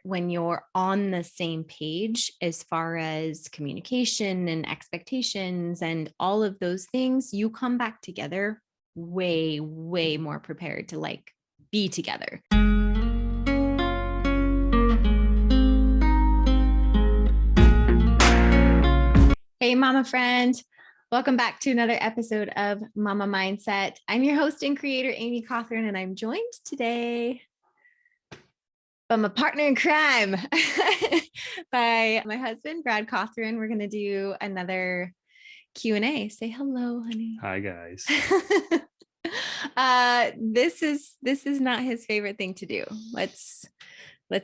when you're on the same page as far as communication and expectations and all of those things, you come back together way, way more prepared to like be together. Hey, mama friend. Welcome back to another episode of Mama Mindset. I'm your host and creator, Amy Cawthorn, and I'm joined today by my partner in crime, by my husband, Brad Cawthorn. We're going to do another Q&A. Say hello, honey. Hi, guys. This is not his favorite thing to do. Let's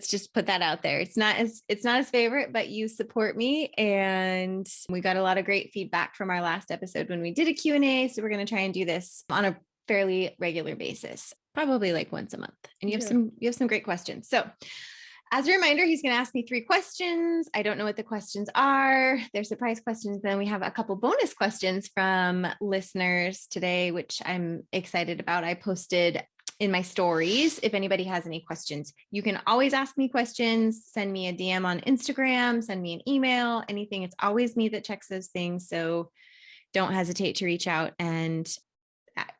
just put that out there. It's not his favorite, but you support me, and we got a lot of great feedback from our last episode when we did a Q&A. So we're going to try and do this on a fairly regular basis, probably like once a month. And you have some great questions. So as a reminder, he's going to ask me 3 questions. I don't know what the questions are. They're surprise questions. Then we have a couple bonus questions from listeners today, which I'm excited about. I posted in my stories. If anybody has any questions, you can always ask me questions, send me a DM on Instagram, send me an email, anything. It's always me that checks those things. So don't hesitate to reach out and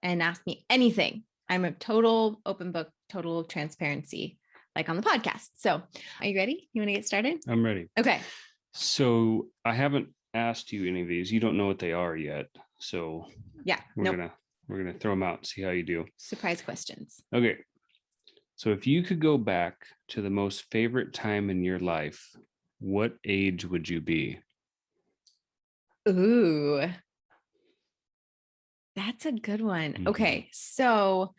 ask me anything. I'm a total open book, total transparency, like on the podcast. So are you ready? You want to get started? I'm ready. Okay. So I haven't asked you any of these. You don't know what they are yet. So yeah, we're gonna throw them out and see how you do. Surprise questions. Okay. So if you could go back to the most favorite time in your life, what age would you be? Ooh, that's a good one. Mm-hmm. Okay. So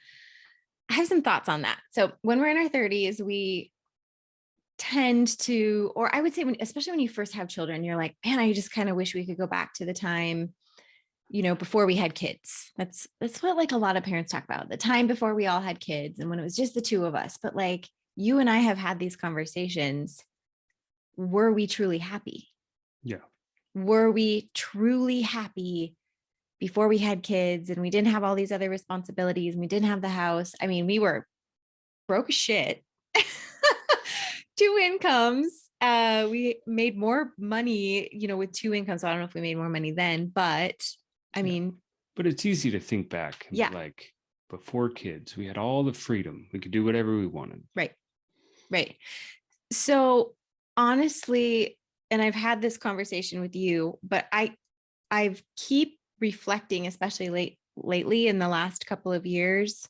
I have some thoughts on that. So when we're in our 30s, we tend to, or I would say especially when you first have children, you're like, man, I just kind of wish we could go back to the time, before we had kids. That's what like a lot of parents talk about, the time before we all had kids and when it was just the two of us. But like you and I have had these conversations. Were we truly happy? Yeah. Were we truly happy before we had kids and we didn't have all these other responsibilities and we didn't have the house? I mean, we were broke as shit. 2 incomes. We made more money, with 2 incomes. So I don't know if we made more money then, but I mean, but it's easy to think back. Yeah. Like before kids, we had all the freedom. We could do whatever we wanted. Right. So honestly, and I've had this conversation with you, but I've keep reflecting, especially lately in the last couple of years,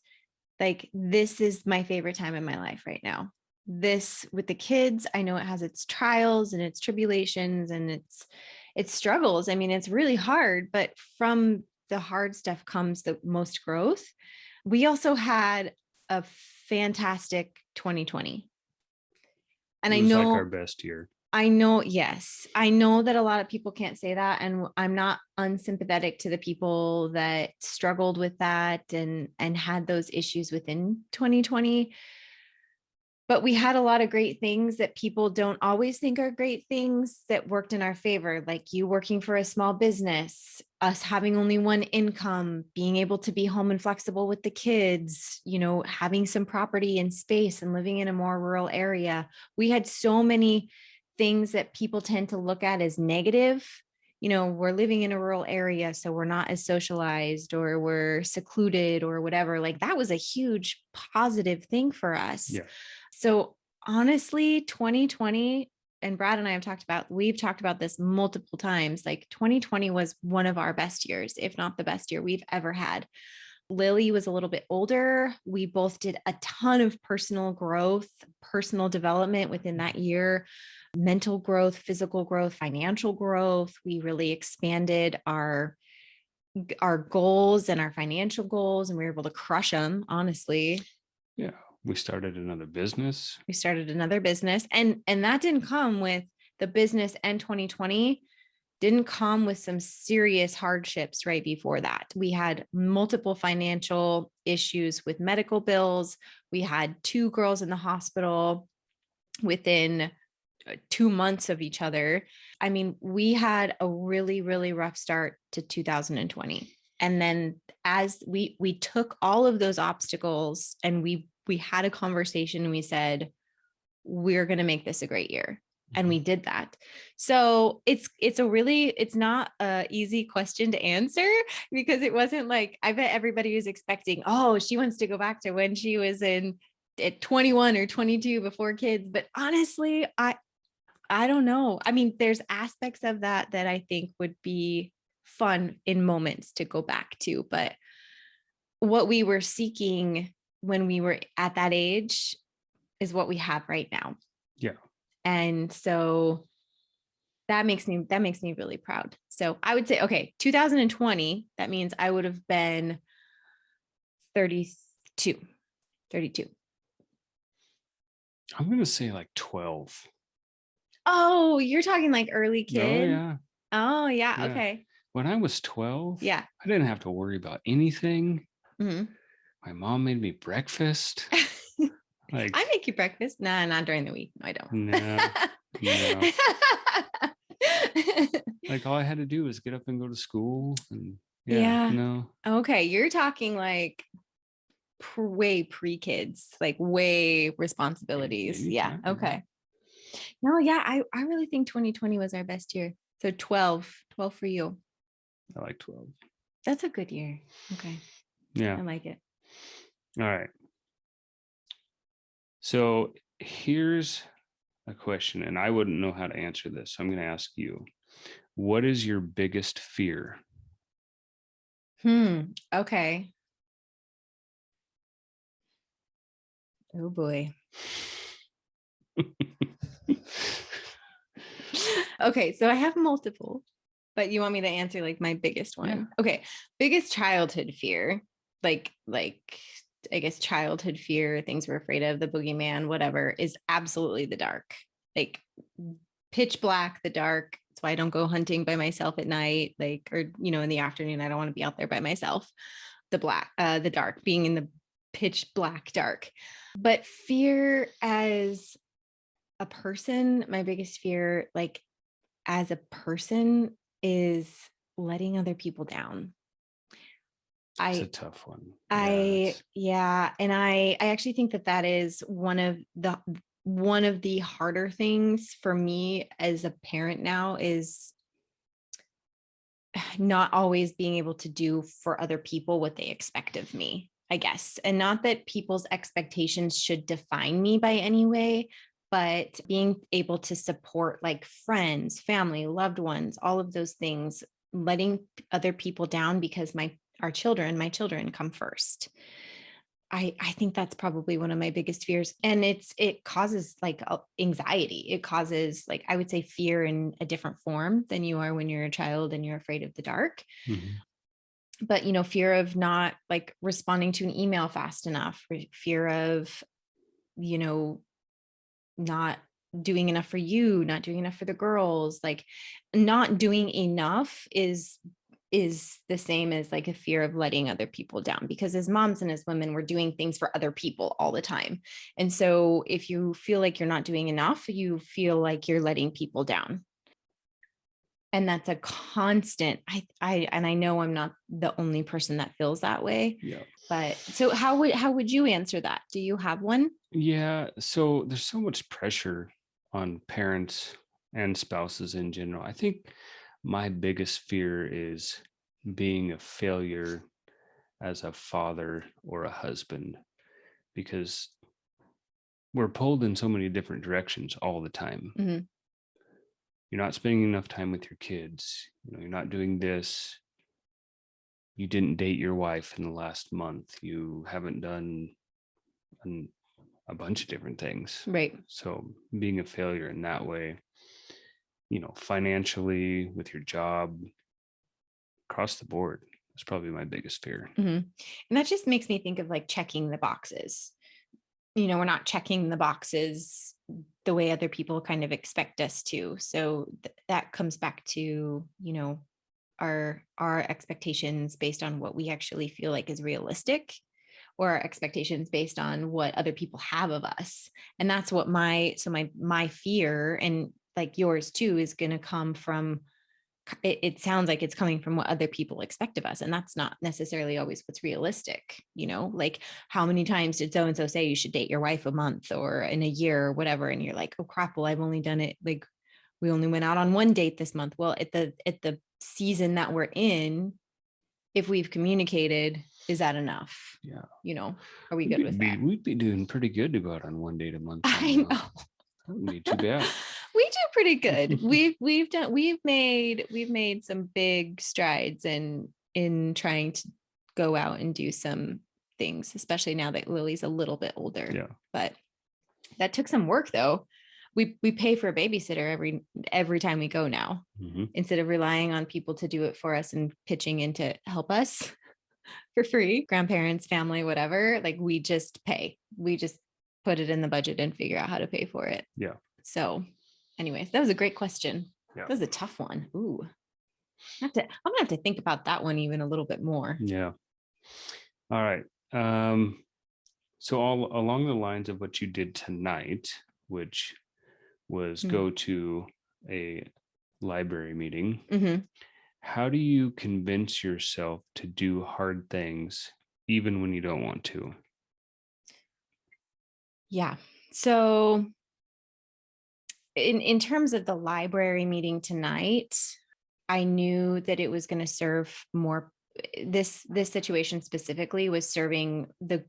like this is my favorite time in my life right now. This with the kids, I know it has its trials and its tribulations and its struggles. I mean, it's really hard, but from the hard stuff comes the most growth. We also had a fantastic 2020. And it was like our best year. I know, yes. I know that a lot of people can't say that. And I'm not unsympathetic to the people that struggled with that and had those issues within 2020. But we had a lot of great things that people don't always think are great things that worked in our favor, like you working for a small business, us having only one income, being able to be home and flexible with the kids, having some property and space and living in a more rural area. We had so many things that people tend to look at as negative. We're living in a rural area, so we're not as socialized or we're secluded or whatever. Like that was a huge positive thing for us. Yeah. So honestly, 2020, and Brad and I we've talked about this multiple times. Like 2020 was one of our best years, if not the best year we've ever had. Lily was a little bit older. We both did a ton of personal growth, personal development within that year, mental growth, physical growth, financial growth. We really expanded our goals and our financial goals, and we were able to crush them, honestly. Yeah. We started another business. And that didn't come with the business, and 2020 didn't come with some serious hardships right before that. We had multiple financial issues with medical bills. We had 2 girls in the hospital within 2 months of each other. I mean, we had a really, really rough start to 2020. And then as we took all of those obstacles and we had a conversation and we said, we're going to make this a great year. And we did that. So it's not a easy question to answer, because it wasn't like, I bet everybody was expecting, oh, she wants to go back to when she was at 21 or 22 before kids. But honestly, I don't know. I mean, there's aspects of that I think would be fun in moments to go back to, but what we were seeking when we were at that age is what we have right now. Yeah. And so that makes me really proud. So I would say, okay, 2020, that means I would have been 32. I'm going to say like 12. Oh, you're talking like early kid. Oh, yeah. Oh, yeah. Yeah. Okay. When I was 12, Yeah. I didn't have to worry about anything. Mm-hmm. My mom made me breakfast. Like, I make you breakfast. Nah, not during the week. No, I don't. No. Like, all I had to do was get up and go to school. And Yeah. no. Okay. You're talking like way pre-kids, like way responsibilities. Anytime. Yeah. Okay. No, yeah. I really think 2020 was our best year. So 12 for you. I like 12. That's a good year. Okay. Yeah. I like it. All right. So here's a question, and I wouldn't know how to answer this. So I'm going to ask you, what is your biggest fear? Okay. Oh boy. Okay, so I have multiple, but you want me to answer like my biggest one? Yeah. Okay, biggest childhood fear, like I guess childhood fear, things we're afraid of, the boogeyman, whatever, is absolutely the dark. Like pitch black, the dark. That's why I don't go hunting by myself at night, like, or in the afternoon. I don't want to be out there by myself. The dark, being in the pitch black dark. But fear as a person, my biggest fear, like as a person, is letting other people down. It's a tough one. And I actually think that is one of the harder things for me as a parent now, is not always being able to do for other people what they expect of me, I guess. And not that people's expectations should define me by any way, but being able to support like friends, family, loved ones, all of those things, letting other people down because my children come first. I think that's probably one of my biggest fears. And it causes like anxiety. It causes, like, I would say, fear in a different form than you are when you're a child and you're afraid of the dark. Mm-hmm. But, fear of not like responding to an email fast enough, fear of, not doing enough for you, not doing enough for the girls, like not doing enough is the same as like a fear of letting other people down, because as moms and as women, we're doing things for other people all the time. And so if you feel like you're not doing enough, you feel like you're letting people down. And that's a constant. I know I'm not the only person that feels that way. Yeah. But so how would you answer that? Do you have one? Yeah. So there's so much pressure on parents and spouses in general. I think my biggest fear is being a failure as a father or a husband, because we're pulled in so many different directions all the time. Mm-hmm. You're not spending enough time with your kids. You're not doing this. You didn't date your wife in the last month. You haven't done a bunch of different things. Right. So being a failure in that way, financially, with your job, across the board, is probably my biggest fear. Mm-hmm. And that just makes me think of like checking the boxes. We're not checking the boxes the way other people kind of expect us to. So that comes back to, our expectations based on what we actually feel like is realistic, or our expectations based on what other people have of us. And that's what my fear, and like yours too, is going to come from it sounds like it's coming from what other people expect of us. And that's not necessarily always what's realistic. Like how many times did so-and-so say you should date your wife a month or in a year or whatever? And you're like, oh crap, well, I've only done it. Like we only went out on one date this month. Well, at the season that we're in, if we've communicated, is that enough? Yeah. Are we good with that? We'd be doing pretty good to go out on one date a month. I know. That wouldn't be too bad. We do pretty good. We've made some big strides in trying to go out and do some things, especially now that Lily's a little bit older. Yeah. But that took some work though. We pay for a babysitter every time we go now, instead of relying on people to do it for us and pitching in to help us for free, grandparents, family, whatever. Like we just pay. We just put it in the budget and figure out how to pay for it. Yeah. So anyways, that was a great question. Yeah. That was a tough one. Ooh. I'm gonna have to think about that one even a little bit more. Yeah. All right. So all along the lines of what you did tonight, which was go to a library meeting, how do you convince yourself to do hard things even when you don't want to? Yeah. So in terms of the library meeting tonight, I knew that it was going to serve more. This situation specifically was serving the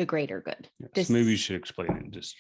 greater good. So maybe you should explain it. Just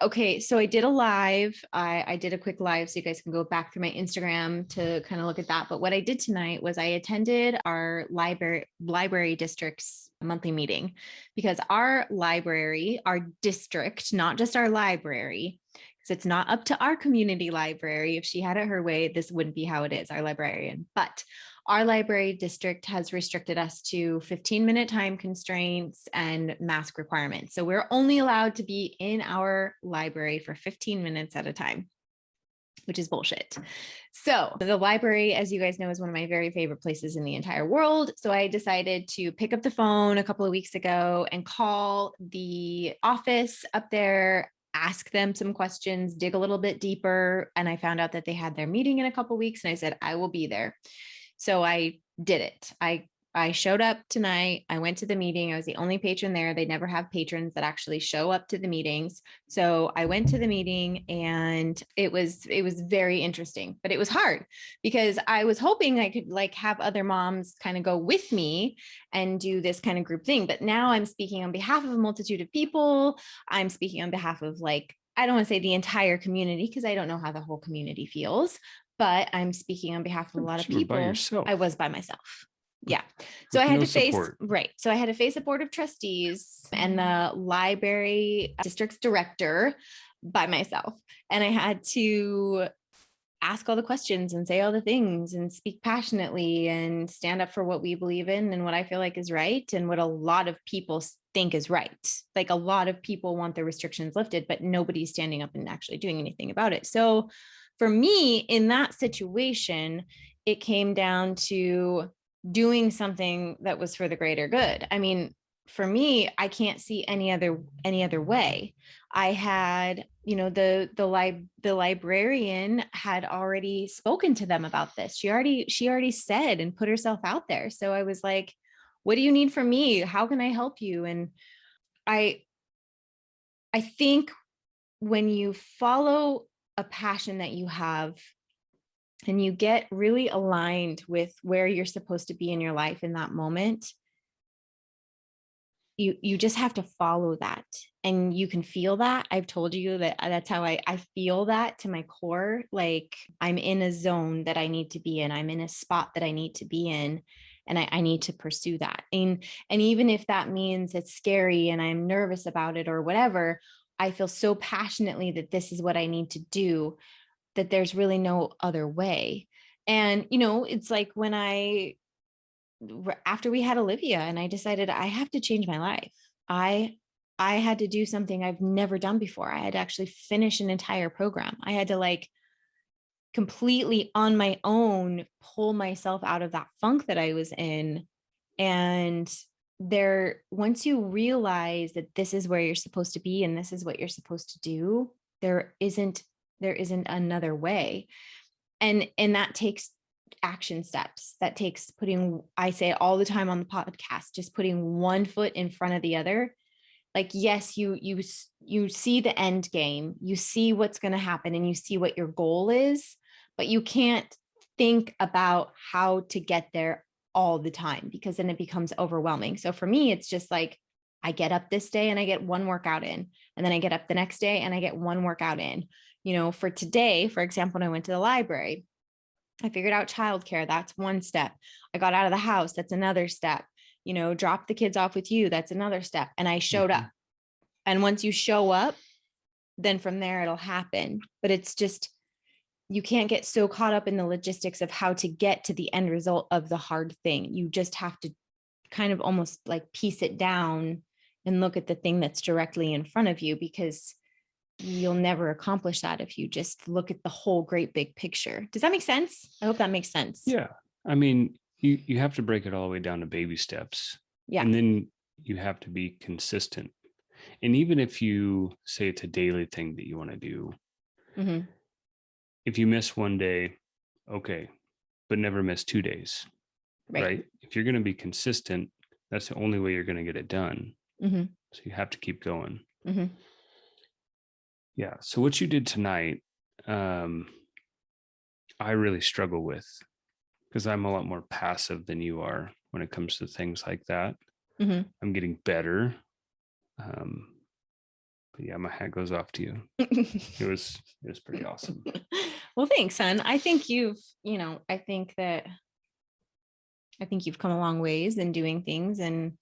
okay. So I did a live. I did a quick live, so you guys can go back through my Instagram to kind of look at that. But what I did tonight was I attended our library district's monthly meeting, because our library, our district, not just our library, because it's not up to our community library. If she had it her way, this wouldn't be how it is, our librarian. But our library district has restricted us to 15-minute time constraints and mask requirements. So we're only allowed to be in our library for 15 minutes at a time, which is bullshit. So the library, as you guys know, is one of my very favorite places in the entire world. So I decided to pick up the phone a couple of weeks ago and call the office up there, ask them some questions, dig a little bit deeper. And I found out that they had their meeting in a couple of weeks, and I said, I will be there. So I did it. I showed up tonight. I went to the meeting. I was the only patron there. They never have patrons that actually show up to the meetings. So I went to the meeting, and it was very interesting, but it was hard because I was hoping I could like have other moms kind of go with me and do this kind of group thing. But now I'm speaking on behalf of a multitude of people. I'm speaking on behalf of I don't want to say the entire community, because I don't know how the whole community feels, but I'm speaking on behalf of a lot of people. By yourself. I was by myself. Yeah. So I had to face, support. right. So I had to face a board of trustees and the library district's director by myself. And I had to ask all the questions and say all the things and speak passionately and stand up for what we believe in and what I feel like is right and what a lot of people think is right. Like a lot of people want the restrictions lifted, but nobody's standing up and actually doing anything about it. So for me, in that situation, it came down to doing something that was for the greater good. I mean, for me, I can't see any other way. I had, the librarian had already spoken to them about this. She already said and put herself out there. So I was like, what do you need from me? How can I help you? And I think when you follow a passion that you have and you get really aligned with where you're supposed to be in your life in that moment, you just have to follow that, and you can feel that. I've told you that that's how I feel that to my core. Like I'm in a zone that I need to be in. I'm in a spot that I need to be in, and I need to pursue that. And even if that means it's scary and I'm nervous about it or whatever, I feel so passionately that this is what I need to do, that there's really no other way. And, it's like when after we had Olivia and I decided I have to change my life, I had to do something I've never done before. I had to actually finish an entire program. I had to completely on my own pull myself out of that funk that I was in. And once you realize that this is where you're supposed to be and this is what you're supposed to do, there isn't another way. And that takes action steps that takes putting, I say it all the time on the podcast, just putting one foot in front of the other. Like, yes, you see the end game, you see what's going to happen, and you see what your goal is, but you can't think about how to get there all the time, because then it becomes overwhelming. So for me, it's just like, I get up this day and I get one workout in, and then I get up the next day and I get one workout in. For today, for example, when I went to the library, I figured out childcare. That's one step. I got out of the house. That's another step. Drop the kids off with you. That's another step. And I showed up. And once you show up, then from there it'll happen. But it's just, you can't get so caught up in the logistics of how to get to the end result of the hard thing. You just have to kind of almost like piece it down and look at the thing that's directly in front of you, because you'll never accomplish that if you just look at the whole great big picture. Does that make sense? I hope that makes sense. Yeah. I mean, you have to break it all the way down to baby steps. Yeah. And then you have to be consistent. And even if you say it's a daily thing that you want to do, if you miss one day, okay, but never miss 2 days, right? If you're going to be consistent, that's the only way you're going to get it done. So you have to keep going. Yeah. So what you did tonight, I really struggle with, because I'm a lot more passive than you are when it comes to things like that. I'm getting better. But yeah, my hat goes off to you. It was pretty awesome. Well, thanks, son. I think I think you've come a long ways in doing things, and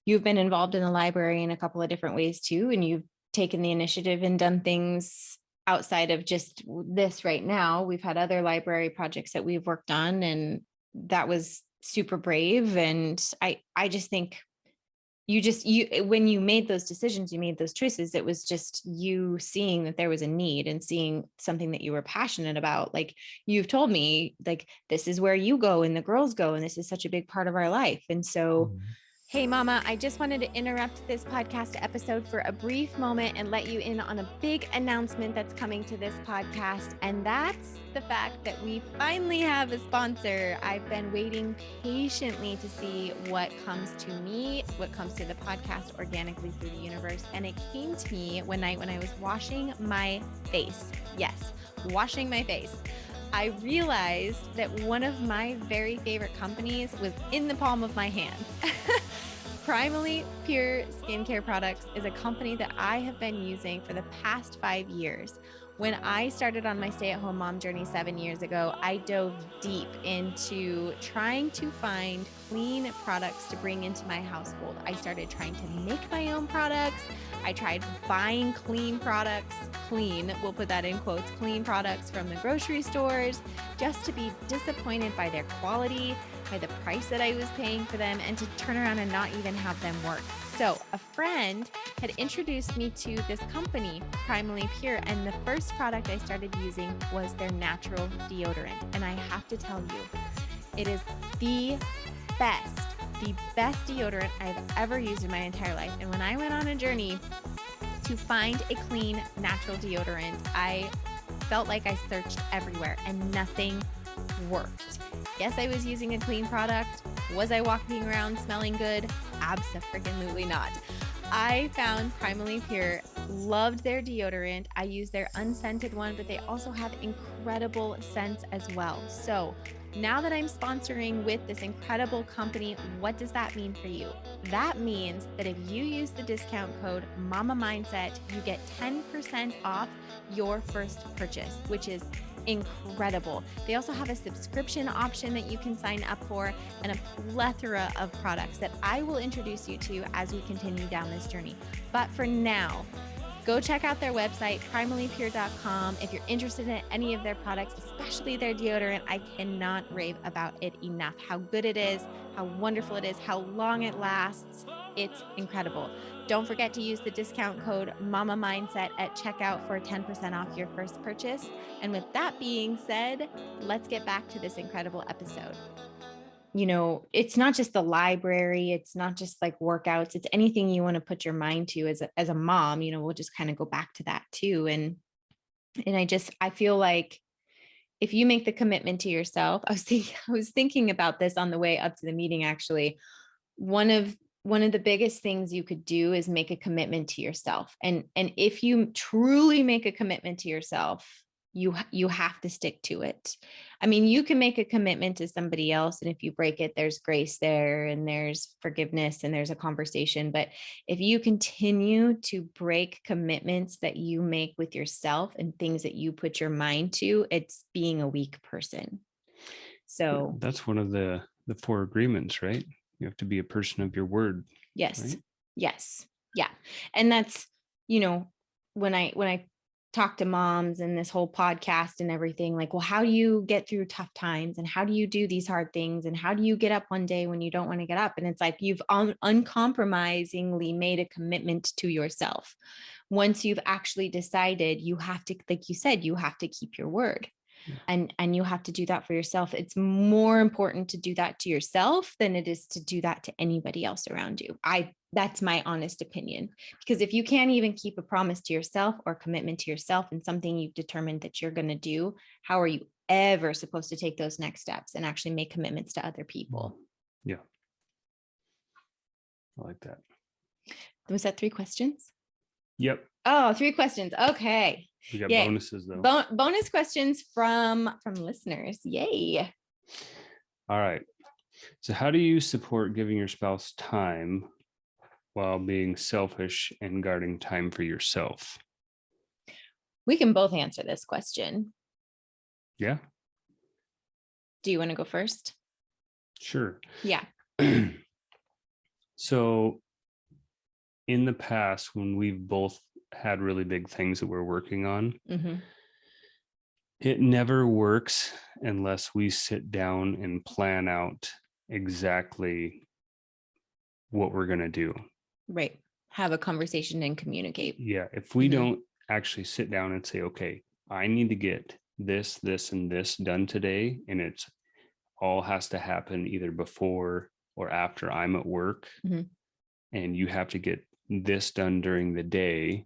you've been involved in the library in a couple of different ways too. And you've taken the initiative and done things outside of just this right now. We've had other library projects that we've worked on, and that was super brave. And I just think when you made those decisions, you made those choices, it was just you seeing that there was a need and seeing something that you were passionate about. Like, you've told me, like, this is where you go and the girls go, and this is such a big part of our life. And so hey, Mama, I just wanted to interrupt this podcast episode for a brief moment and let you in on a big announcement that's coming to this podcast. And that's the fact that we finally have a sponsor. I've been waiting patiently to see what comes to me, what comes to the podcast organically through the universe. And it came to me one night when I was washing my face. Yes, washing my face. I realized that one of my very favorite companies was in the palm of my hands. Primally Pure Skincare Products is a company that I have been using for the past 5 years. When I started on my stay-at-home mom journey 7 years ago, I dove deep into trying to find clean products to bring into my household. I started trying to make my own products. I tried buying clean products, we'll put that in quotes, clean products from the grocery stores, just to be disappointed by their quality, by the price that I was paying for them, and to turn around and not even have them work. So a friend had introduced me to this company, Primally Pure, and the first product I started using was their natural deodorant. And I have to tell you, it is the best deodorant I've ever used in my entire life. And when I went on a journey to find a clean, natural deodorant, I felt like I searched everywhere and nothing worked. Yes, I was using a clean product. Was I walking around smelling good? Abso-freaking-lutely not. I found Primally Pure, loved their deodorant. I use their unscented one, but they also have incredible scents as well. So now that I'm sponsoring with this incredible company, what does that mean for you? That means that if you use the discount code Mama Mindset, you get 10% off your first purchase, which is incredible. They also have a subscription option that you can sign up for, and a plethora of products that I will introduce you to as we continue down this journey. But for now, go check out their website, primallypure.com. If you're interested in any of their products, especially their deodorant, I cannot rave about it enough. How good it is, how wonderful it is, how long it lasts. It's incredible. Don't forget to use the discount code Mama Mindset at checkout for 10% off your first purchase. And with that being said, let's get back to this incredible episode. It's not just the library. It's not just like workouts. It's anything you want to put your mind to as a mom. We'll just kind of go back to that too. And I feel like if you make the commitment to yourself, I was thinking about this on the way up to the meeting, actually. One of the biggest things you could do is make a commitment to yourself. And if you truly make a commitment to yourself, you have to stick to it. I mean, you can make a commitment to somebody else, and if you break it, there's grace there and there's forgiveness and there's a conversation. But if you continue to break commitments that you make with yourself and things that you put your mind to, it's being a weak person. So That's one of the 4 agreements, right? You have to be a person of your word. yes. Right? Yes. Yeah. And that's, when I talk to moms and this whole podcast and everything, like, well, how do you get through tough times, and how do you do these hard things, and how do you get up one day when you don't want to get up? And it's like, you've uncompromisingly made a commitment to yourself. Once you've actually decided, you have to, like you said, you have to keep your word. And you have to do that for yourself. It's more important to do that to yourself than it is to do that to anybody else around you. That's my honest opinion, because if you can't even keep a promise to yourself or commitment to yourself and something you've determined that you're going to do, how are you ever supposed to take those next steps and actually make commitments to other people? Yeah. I like that. Was that 3 questions? Yep. Oh, 3 questions. Okay. We got Yay. bonuses though. Bonus questions from listeners. Yay. All right. So how do you support giving your spouse time while being selfish and guarding time for yourself? We can both answer this question. Yeah. Do you want to go first? Sure. Yeah. So in the past, when we've both had really big things that we're working on, it never works unless we sit down and plan out exactly what we're going to do. Right. Have a conversation and communicate. Yeah. If we don't actually sit down and say, okay, I need to get this, and this done today, and it's all has to happen either before or after I'm at work, and you have to get this done during the day,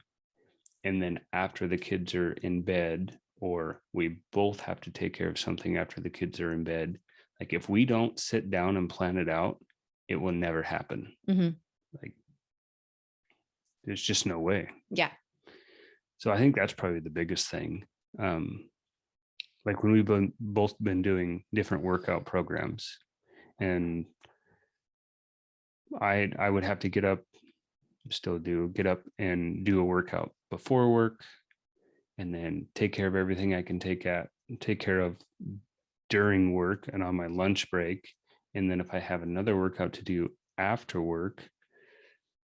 and then after the kids are in bed, or we both have to take care of something after the kids are in bed. Like, if we don't sit down and plan it out, it will never happen. Like, there's just no way. Yeah. So I think that's probably the biggest thing. Like, when we've both been doing different workout programs, and I would have to get up and do a workout before work, and then take care of everything I can take care of during work and on my lunch break. And then if I have another workout to do after work,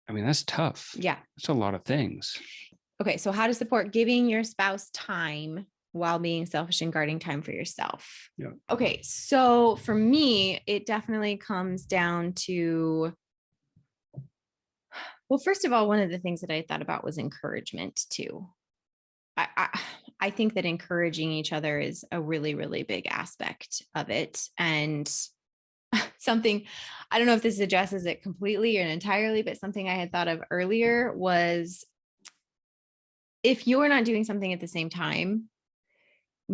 I mean, that's tough. Yeah. That's a lot of things. Okay. So how to support giving your spouse time while being selfish and guarding time for yourself. Yeah. Okay. So for me, it definitely comes down to, well, first of all, one of the things that I thought about was encouragement too. I think that encouraging each other is a really, really big aspect of it. And something, I don't know if this addresses it completely or entirely, but something I had thought of earlier was, if you're not doing something at the same time,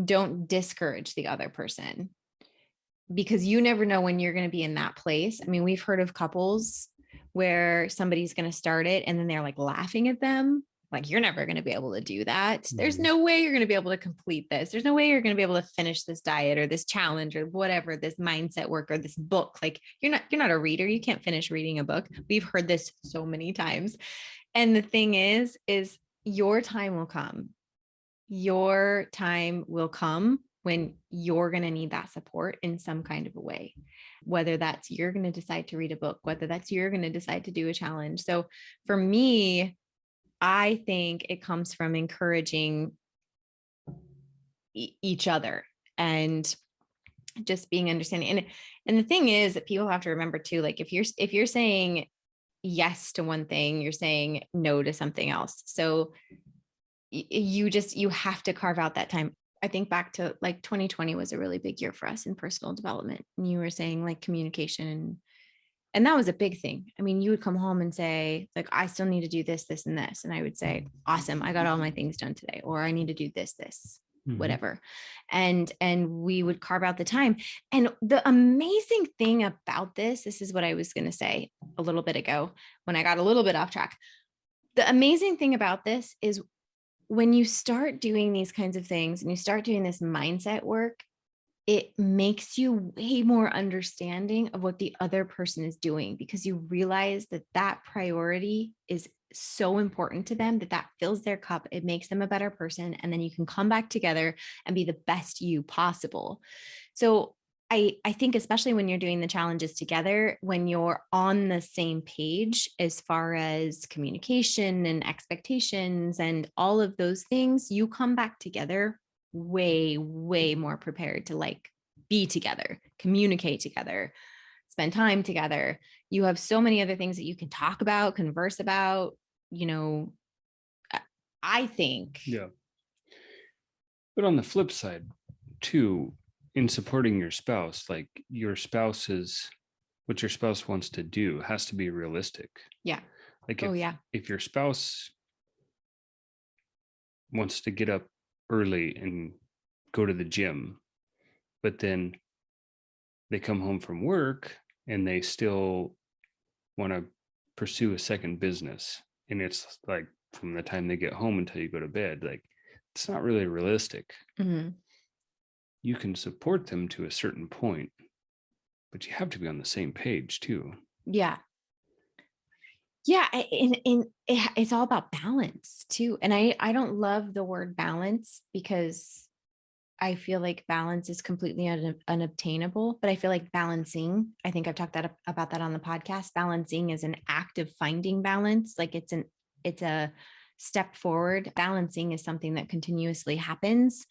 don't discourage the other person, because you never know when you're going to be in that place. I mean, we've heard of couples where somebody's going to start it and then they're like laughing at them. Like, you're never going to be able to do that. There's no way you're going to be able to complete this. There's no way you're going to be able to finish this diet or this challenge or whatever, this mindset work or this book. Like, you're not a reader. You can't finish reading a book. We've heard this so many times. And the thing is your time will come. Your time will come when you're going to need that support in some kind of a way, whether that's you're going to decide to read a book, whether that's you're going to decide to do a challenge. So for me, I think it comes from encouraging each other and just being understanding. And the thing is that people have to remember too, like, if you're saying yes to one thing, you're saying no to something else. So you have to carve out that time. I think back to, like, 2020 was a really big year for us in personal development. And you were saying, like, communication, and that was a big thing. I mean, you would come home and say, like, I still need to do this, this, and this. And I would say, awesome, I got all my things done today. Or I need to do this. Mhm. whatever. And we would carve out the time. And the amazing thing about this is what I was going to say a little bit ago when I got a little bit off track. The amazing thing about this is when you start doing these kinds of things and you start doing this mindset work, it makes you way more understanding of what the other person is doing, because you realize that that priority is so important to them, that that fills their cup. It makes them a better person. And then you can come back together and be the best you possible. So I think, especially when you're doing the challenges together, when you're on the same page as far as communication and expectations and all of those things, you come back together way, way more prepared to like be together, communicate together, spend time together. You have so many other things that you can talk about, converse about, you know, I think. Yeah. But on the flip side, too, in supporting your spouse, like your spouse's what your spouse wants to do has to be realistic. Yeah. Like Oh, yeah. if your spouse wants to get up early and go to the gym, but then they come home from work and they still want to pursue a second business, and it's like from the time they get home until you go to bed, like it's not really realistic. Mm-hmm. You can support them to a certain point, but you have to be on the same page too. Yeah. Yeah. And it's all about balance too. And I don't love the word balance, because I feel like balance is completely unobtainable, but I feel like balancing, I think I've talked about that on the podcast. Balancing is an act of finding balance. Like it's a step forward. Balancing is something that continuously happens.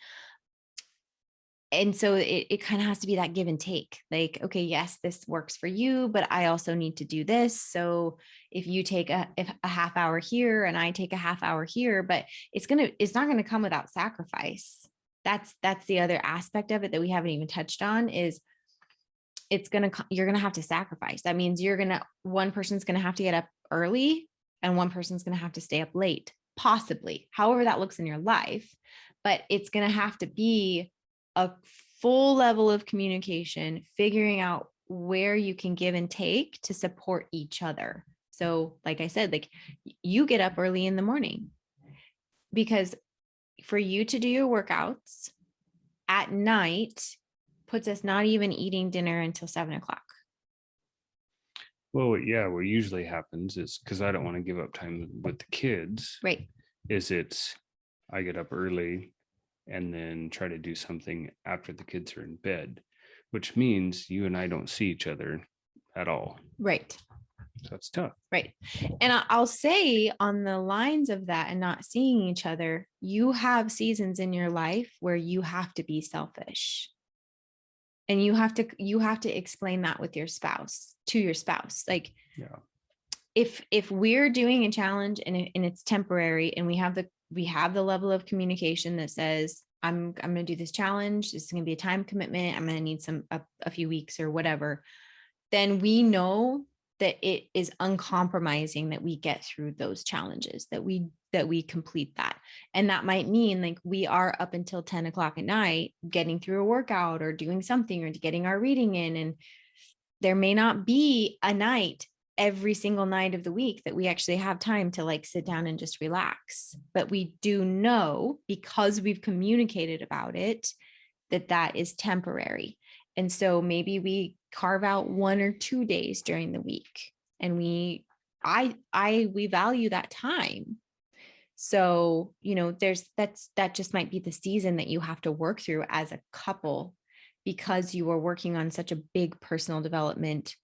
And so it kind of has to be that give and take. Like, okay, yes, this works for you, but I also need to do this. So if you take a half hour here and I take a half hour here, but it's not going to come without sacrifice. That's the other aspect of it that we haven't even touched on, is you're going to have to sacrifice. That means one person's going to have to get up early and one person's going to have to stay up late, possibly, however that looks in your life. But it's going to have to be a full level of communication, figuring out where you can give and take to support each other. So, like I said, like you get up early in the morning, because for you to do your workouts at night puts us not even eating dinner until 7 o'clock. Well, yeah, what usually happens is, because I don't want to give up time with the kids, Right. I get up early and then try to do something after the kids are in bed, which means you and I don't see each other at all. Right. So that's tough. Right. And I'll say, on the lines of that and not seeing each other, you have seasons in your life where you have to be selfish. And you have to explain that with your spouse, to your spouse. Like, Yeah. If we're doing a challenge and it's temporary, and we have the level of communication that says, I'm going to do this challenge, this is going to be a time commitment, I'm going to need a few weeks or whatever, then we know that it is uncompromising that we get through those challenges, that we complete that. And that might mean like we are up until 10 o'clock at night getting through a workout or doing something or getting our reading in. And there may not be a night every single night of the week that we actually have time to like sit down and just relax. But we do know, because we've communicated about it, that that is temporary. And so maybe we carve out 1 or 2 days during the week, and we value that time. So, that just might be the season that you have to work through as a couple, because you are working on such a big personal development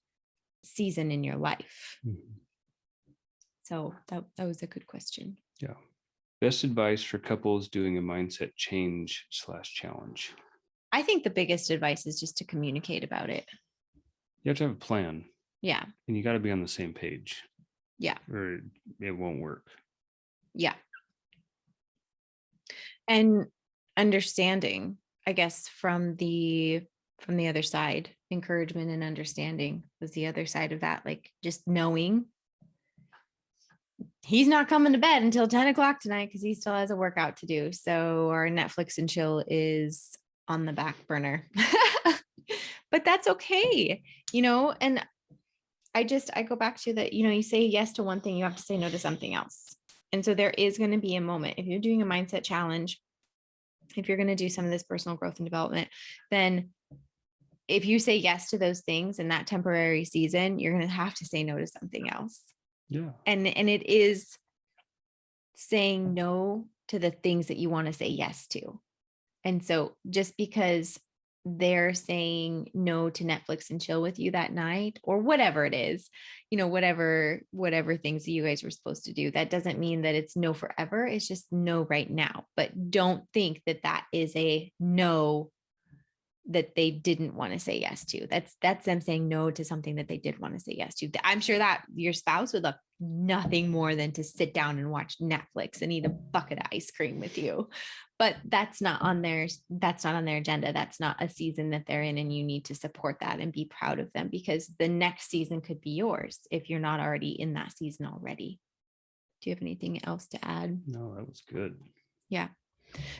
season in your life. Mm-hmm. So that was a good question. Yeah. Best advice for couples doing a mindset change/challenge. I think the biggest advice is just to communicate about it. You have to have a plan. Yeah. And you got to be on the same page. Yeah. Or it won't work. Yeah. And understanding, I guess, from the other side, encouragement and understanding was the other side of that. Like just knowing he's not coming to bed until 10 o'clock tonight because he still has a workout to do. So our Netflix and chill is on the back burner. But that's okay, and I go back to that, you say yes to one thing, you have to say no to something else. And so there is going to be a moment if you're doing a mindset challenge, if you're going to do some of this personal growth and development, then if you say yes to those things in that temporary season, you're going to have to say no to something else. Yeah. And it is saying no to the things that you want to say yes to. And so just because they're saying no to Netflix and chill with you that night or whatever it is, whatever things that you guys were supposed to do, that doesn't mean that it's no forever. It's just no right now. But don't think that that is a no that they didn't want to say yes to. That's them saying no to something that they did want to say yes to. I'm sure that your spouse would love nothing more than to sit down and watch Netflix and eat a bucket of ice cream with you. But that's not on their agenda. That's not a season that they're in, and you need to support that and be proud of them, because the next season could be yours if you're not already in that season already. Do you have anything else to add? No, that was good. Yeah.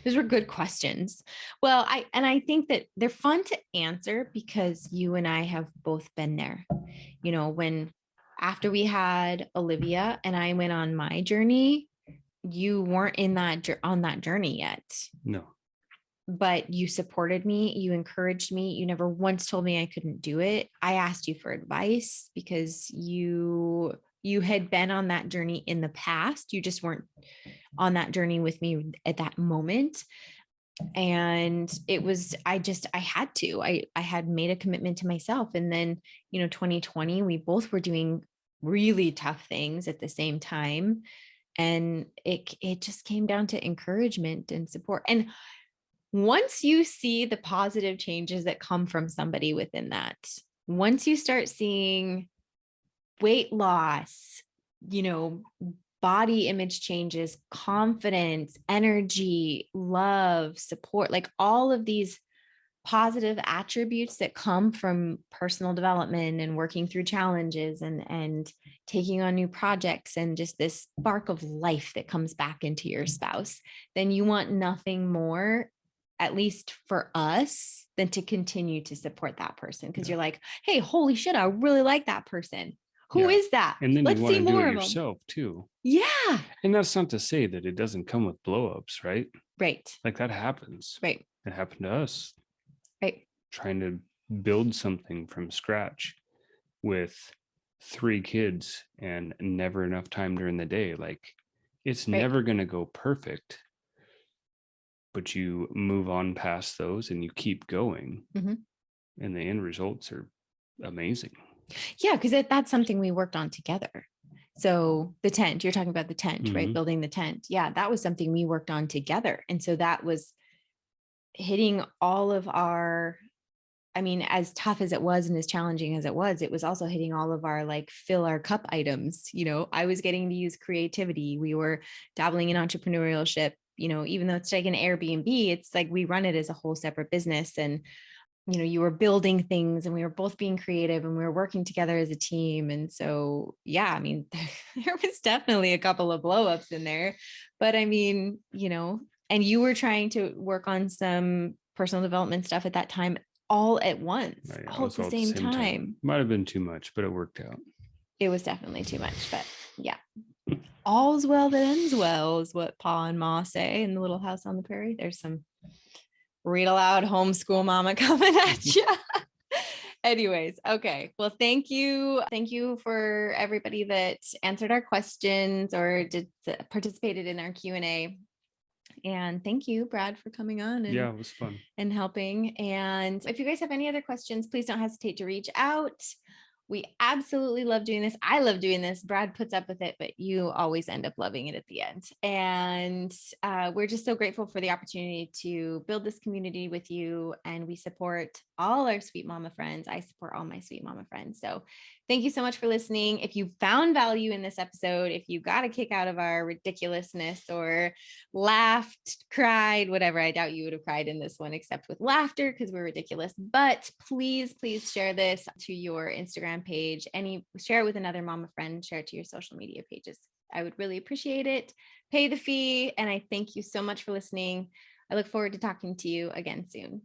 Those were good questions. Well, I think that they're fun to answer because you and I have both been there. When after we had Olivia and I went on my journey, you weren't on that journey yet. No. But you supported me, you encouraged me. You never once told me I couldn't do it. I asked you for advice because you had been on that journey in the past. You just weren't on that journey with me at that moment. And it was, I had made a commitment to myself. And then, 2020, we both were doing really tough things at the same time. And it just came down to encouragement and support. And once you see the positive changes that come from somebody within that, once you start seeing weight loss, body image changes, confidence, energy, love, support, like all of these positive attributes that come from personal development and working through challenges and taking on new projects, and just this spark of life that comes back into your spouse, then you want nothing more, at least for us, than to continue to support that person. Because you're like, hey, holy shit, I really like that person. Who is that? And then Let's you want see to do more it of yourself too. Yeah. And that's not to say that it doesn't come with blowups, right? Right. Like that happens. Right. It happened to us. Right. Trying to build something from scratch with 3 kids and never enough time during the day. Like it's never going to go perfect, but you move on past those and you keep going. Mm-hmm. And the end results are amazing. Yeah, because that's something we worked on together. So the tent, you're talking about the tent, Mm-hmm. right? Building the tent. Yeah, that was something we worked on together. And so that was hitting all of our, as tough as it was and as challenging as it was also hitting all of our like fill our cup items. I was getting to use creativity. We were dabbling in entrepreneurship, even though it's like an Airbnb, it's like we run it as a whole separate business. And you were building things and we were both being creative and we were working together as a team. And so, yeah, there was definitely a couple of blowups in there, but and you were trying to work on some personal development stuff at that time, all at once, all at the same time. Might have been too much, but it worked out. It was definitely too much, but yeah. All's well that ends well is what Pa and Ma say in the Little House on the Prairie. There's some read aloud homeschool mama coming at you. Anyways, okay. Well, thank you. Thank you for everybody that answered our questions or participated in our Q&A. And thank you, Brad, for coming on. And, yeah, it was fun. And helping. And if you guys have any other questions, please don't hesitate to reach out. We absolutely love doing this. I love doing this. Brad puts up with it, but you always end up loving it at the end. And we're just so grateful for the opportunity to build this community with you. And we support all our sweet mama friends. I support all my sweet mama friends. So thank you so much for listening. If you found value in this episode, if you got a kick out of our ridiculousness or laughed, cried, whatever, I doubt you would have cried in this one except with laughter because we're ridiculous. But please share this to your Instagram page. Share it with another mama friend, share it to your social media pages. I would really appreciate it. Pay the fee. And I thank you so much for listening. I look forward to talking to you again soon.